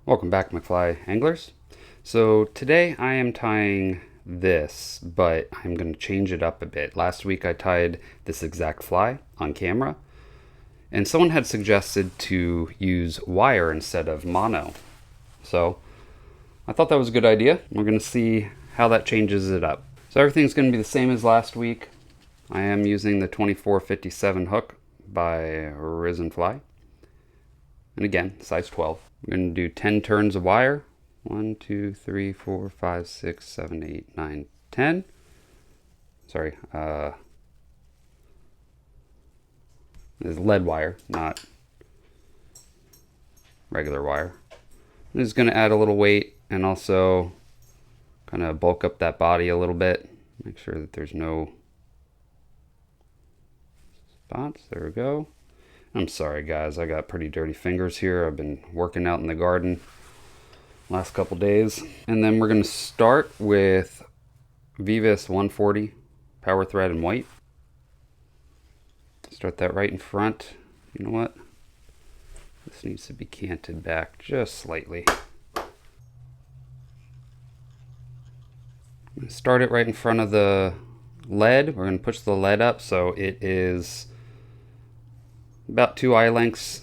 Welcome back, McFly anglers. So today I am tying this, but I'm going to change it up a bit. Last week I tied this exact fly on camera, and someone had suggested to use wire instead of mono. So I thought that was a good idea. We're going to see how that changes it up. So everything's going to be the same as last week. I am using the 2457 hook by Risen Fly. And again, size 12. We're going to do 10 turns of wire. 1, 2, 3, 4, 5, 6, 7, 8, 9, 10. Sorry, this is lead wire, not regular wire. This is going to add a little weight and also kind of bulk up that body a little bit. Make sure that there's no spots. There we go. I'm sorry guys, I got pretty dirty fingers here. I've been working out in the garden last couple days. And then we're going to start with Vivis 140 power thread in white. Start that right in front. You know what? This needs to be canted back just slightly. I'm going to start it right in front of the lead. We're going to push the lead up so it is about 2 eye lengths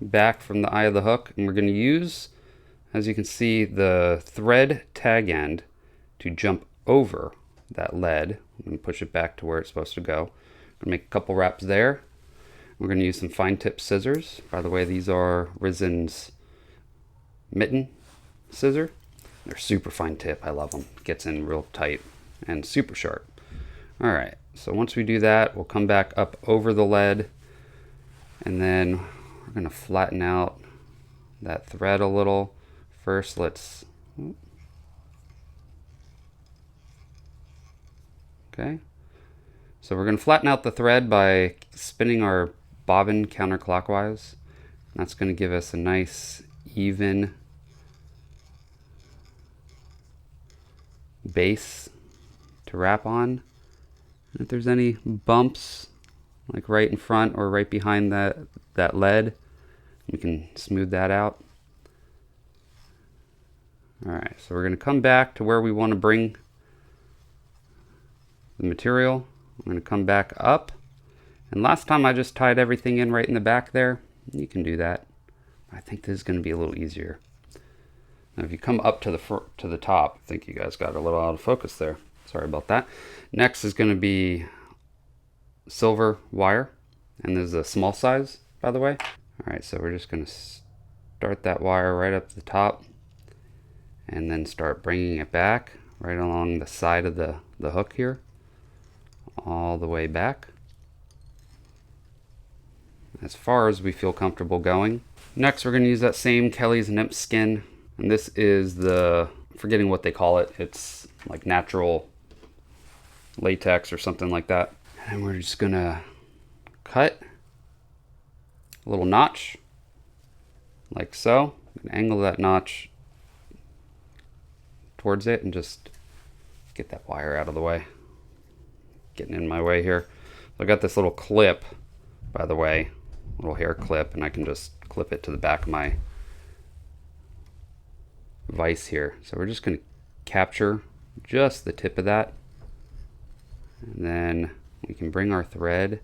back from the eye of the hook, and we're going to use, as you can see, the thread tag end to jump over that lead. I'm going to push it back to where it's supposed to go. I'm going to make a couple wraps there. We're going to use some fine tip scissors. By the way, these are Risen's mitten scissor. They're super fine tip. I love them. Gets in real tight and super sharp. All right, so once we do that, we'll come back up over the lead. And then we're going to flatten out that thread a little. First, let's... Okay. So we're going to flatten out the thread by spinning our bobbin counterclockwise. That's going to give us a nice, even base to wrap on. And if there's any bumps, like right in front or right behind that lead, we can smooth that out. All right, so we're going to come back to where we want to bring the material. We're going to come back up, and last time I just tied everything in right in the back there. You can do that. I think this is going to be a little easier. Now if you come up to the top, I think you guys got a little out of focus there. Sorry about that. Next is going to be silver wire, and this is a small size, by the way. All right, so we're just going to start that wire right up to the top and then start bringing it back right along the side of the hook here, all the way back as far as we feel comfortable going. Next, we're going to use that same Kelly's nymph skin, and this is the, I'm forgetting what they call it. It's like natural latex or something like that. And we're just gonna cut a little notch like so. I'm gonna angle that notch towards it and just get that wire out of the way. Getting in my way here. So I got this little clip, by the way, little hair clip, and I can just clip it to the back of my vise here. So we're just gonna capture just the tip of that, and then we can bring our thread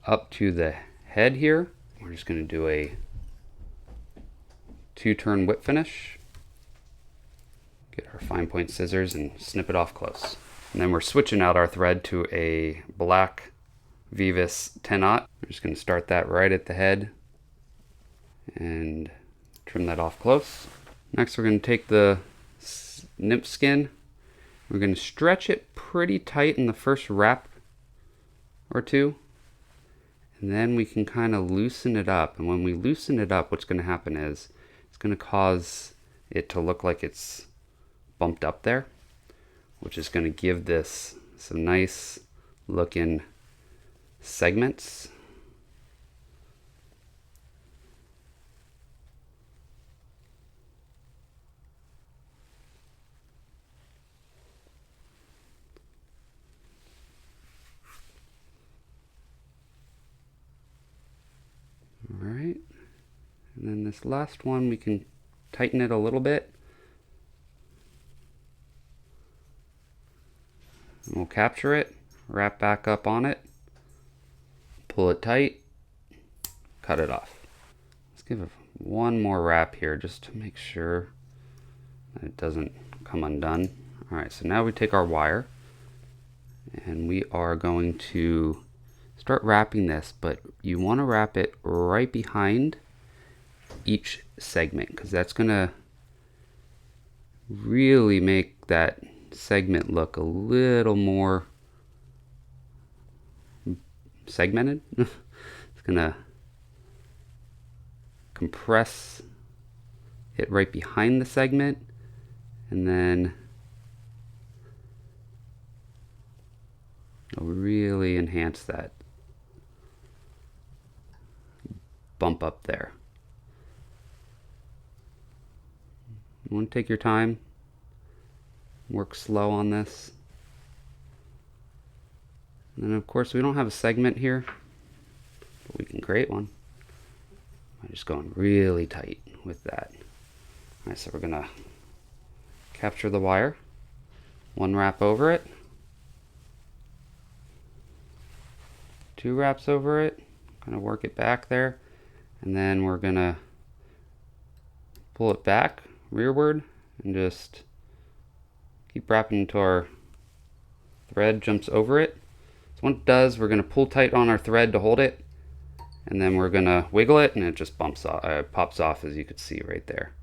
up to the head here. We're just going to do a 2-turn whip finish. Get our fine point scissors and snip it off close. And then we're switching out our thread to a black Vivis 10-aught. We're just going to start that right at the head and trim that off close. Next, we're going to take the nymph skin. We're going to stretch it pretty tight in the first wrap or two, and then we can kind of loosen it up. And when we loosen it up, what's going to happen is it's going to cause it to look like it's bumped up there, which is going to give this some nice looking segments. All right, and then the this last one, we can tighten it a little bit. And we'll capture it, wrap back up on it, pull it tight, cut it off. Let's give it one more wrap here just to make sure that it doesn't come undone. All right, so now we take our wire and we are going to start wrapping this, but you want to wrap it right behind each segment because that's going to really make that segment look a little more segmented. It's going to compress it right behind the segment, and then it'll really enhance that bump up there. You want to take your time, work slow on this. And then of course we don't have a segment here, but we can create one. I'm just going really tight with that. All right, so we're gonna capture the wire, one wrap over it, two wraps over it, kind of work it back there, and then we're gonna pull it back rearward and just keep wrapping until our thread jumps over it. So when it does, we're gonna pull tight on our thread to hold it, and then we're gonna wiggle it and it just pops off, as you could see right there.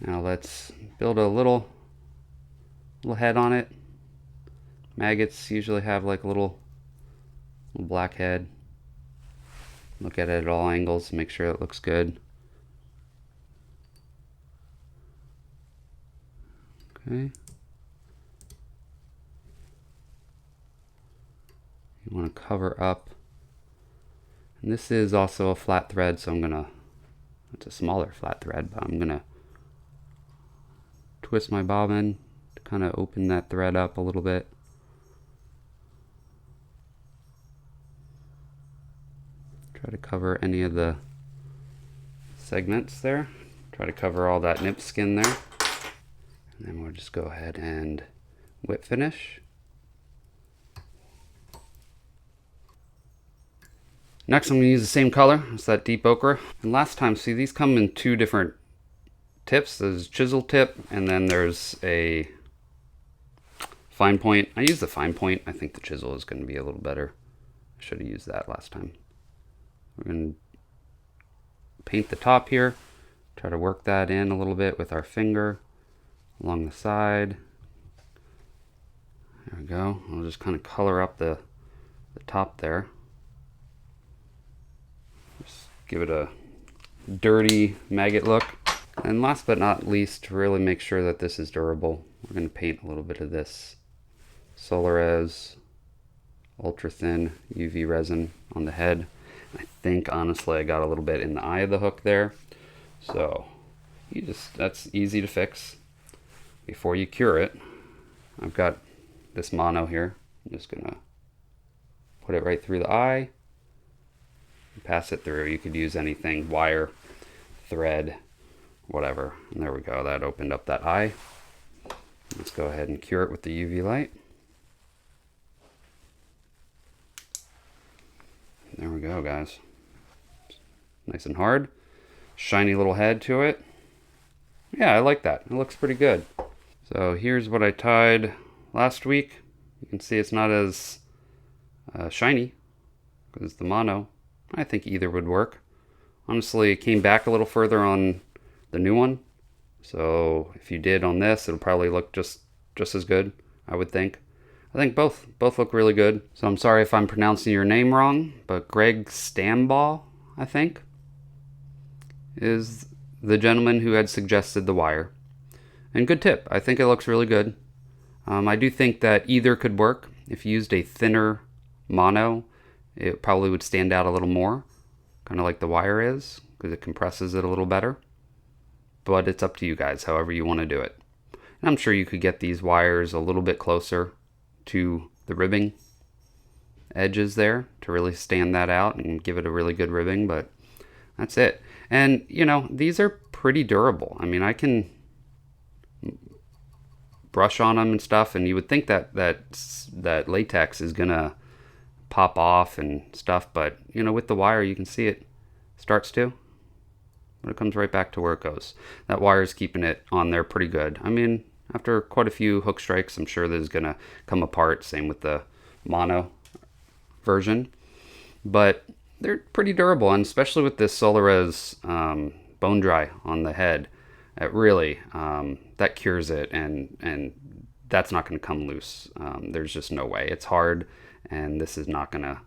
Now let's build a little head on it. Maggots usually have like a little black head. Look at it at all angles, make sure it looks good. Okay. You want to cover up. And this is also a flat thread, so it's a smaller flat thread, but I'm gonna twist my bobbin to kind of open that thread up a little bit. Try to cover any of the segments there. Try to cover all that nymph skin there. And then we'll just go ahead and whip finish. Next I'm going to use the same color. It's that deep ochre. And last time, see, these come in two different tips. There's chisel tip and then there's a fine point. I use the fine point. I think the chisel is going to be a little better. I should have used that last time. We're going to paint the top here. Try to work that in a little bit with our finger along the side. There we go. I'll just kind of color up the top there. Just give it a dirty maggot look. And last but not least, to really make sure that this is durable, we're going to paint a little bit of this Solares ultra thin UV resin on the head. I think honestly I got a little bit in the eye of the hook there. So that's easy to fix before you cure it. I've got this mono here. I'm just gonna put it right through the eye and pass it through. You could use anything, wire, thread, whatever. And there we go, that opened up that eye. Let's go ahead and cure it with the UV light. There we go, guys. Nice and hard. Shiny little head to it. Yeah, I like that. It looks pretty good. So here's what I tied last week. You can see it's not as shiny because the mono. I think either would work. Honestly, it came back a little further on the new one. So if you did on this, it'll probably look just as good, I would think. I think both look really good. So I'm sorry if I'm pronouncing your name wrong, but Greg Stambaugh, I think, is the gentleman who had suggested the wire. And good tip. I think it looks really good. I do think that either could work. If you used a thinner mono, it probably would stand out a little more, kind of like the wire is, because it compresses it a little better. But it's up to you guys, however you want to do it. And I'm sure you could get these wires a little bit closer to the ribbing edges there to really stand that out and give it a really good ribbing, but That's it. And, you know, these are pretty durable. I mean, I can brush on them and stuff, and you would think that latex is gonna pop off and stuff, but, you know, with the wire, you can see it starts to, but it comes right back to where it goes. That wire is keeping it on there pretty good. I mean, after quite a few hook strikes, I'm sure this is gonna come apart. Same with the mono version, but they're pretty durable, and especially with this Solares bone dry on the head, it really that cures it, and that's not going to come loose. There's just no way. It's hard, and this is not gonna.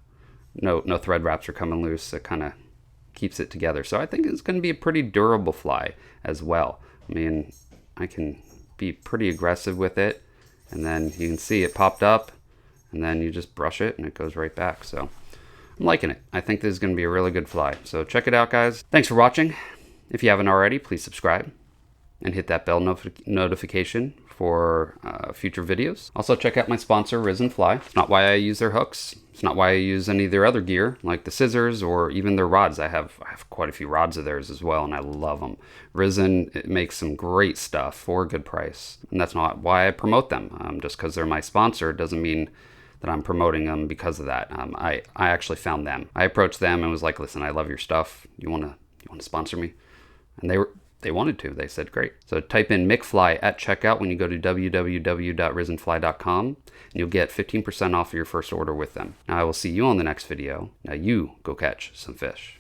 No thread wraps are coming loose. It kind of keeps it together. So I think it's going to be a pretty durable fly as well. I mean, I can be pretty aggressive with it, and then you can see it popped up, and then you just brush it and it goes right back. So I'm liking it. I think this is going to be a really good fly. So check it out, guys. Thanks for watching. If you haven't already, please subscribe and hit that bell notification for future videos. Also check out my sponsor, Risen Fly. It's not why I use their hooks. It's not why I use any of their other gear, like the scissors or even their rods. I have quite a few rods of theirs as well, and I love them. Risen, it makes some great stuff for a good price. And that's not why I promote them. Just because they're my sponsor doesn't mean that I'm promoting them because of that. I actually found them. I approached them and was like, listen, I love your stuff. You wanna sponsor me? And they wanted to. They said, great. So type in McFly at checkout when you go to www.risenfly.com, and you'll get 15% off of your first order with them. Now I will see you on the next video. Now you go catch some fish.